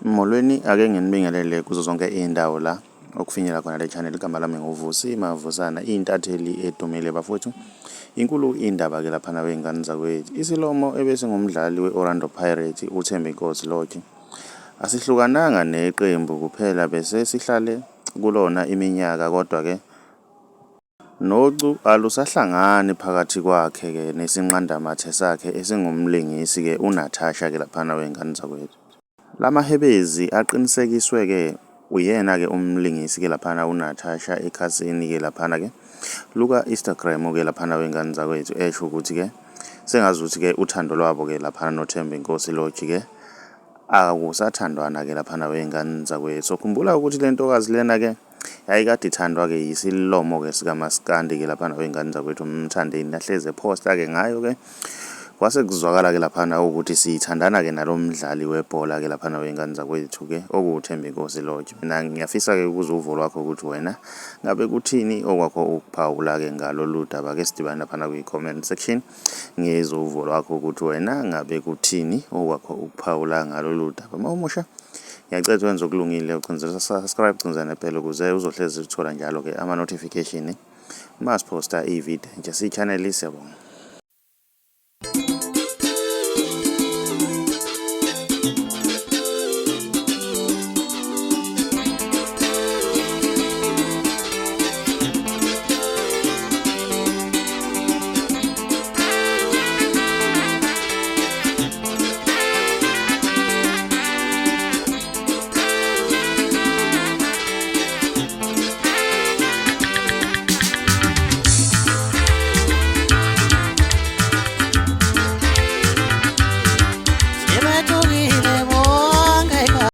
Molweni, ake nginibingelele kuzo zonke iy'ndawo la okufinyelela khona le channel. Igama lami nguVusi Mavusana, iy'ntatheli edumile bafowethu. Inkulu indaba-ke laphana wey'ngane zakwethu. Isilomo ebesingumdlali we-Orlando Pirates uThembinkosi Lorch asihlukananga neqembu kuphela, bese sihlale kulona iminyaka, kodwa-ke nocu alusahlangani phakathi kwakhe-ke nesinqandamathe sakhe esingumlingisi-ke uNatasha-ke laphana wey'ngane zakwethu. Lamahebezi aqinisekiswe-ke uyena-ke umlingisi-ke laphana uNatasha ekhasini-ke laphana-ke luka-Instagram-ke laphana wengane zakwethu, esho ukuthi-ke sengazuthi-ke uthando lwabo-ke laphana noThembinkosi Lorch-ke akusathandwana-ke laphana wengane zakwethu. So khumbula ukuthi le ntokazi lena-ke yayikade ithandwa-ke yisilomo-ke sikaMaskandi-ke laphana wengane zakwethu uMthandeni, nahleze ephosta-ke ngayo-ke. Kwase kuzwakala-ke laphana ukuthi sithandana-ke nalo mdlali webhola-ke laphana wey'ngane zakwethu-ke okuwuThembinkosi Lorch. Mina ngiyafisa-ke ukuzwa uvo lwakho ukuthi wena ngabe kuthini okwakho ukuphawula-ke ngalolu daba. Ake sidibane laphana kwi-comment section ngizwe uvo lwakho ukuthi wena ngabe kuthini okwakho ukuphawula ngalolu daba. Uma umusha ngiyacela wenze okulungile, ucinzela subscribe, ucinzela nephela ukuze uzohlezi uthola njalo-ke ama-notification uma siphosta ividiyo nje. Siyi-channel, siyabonga.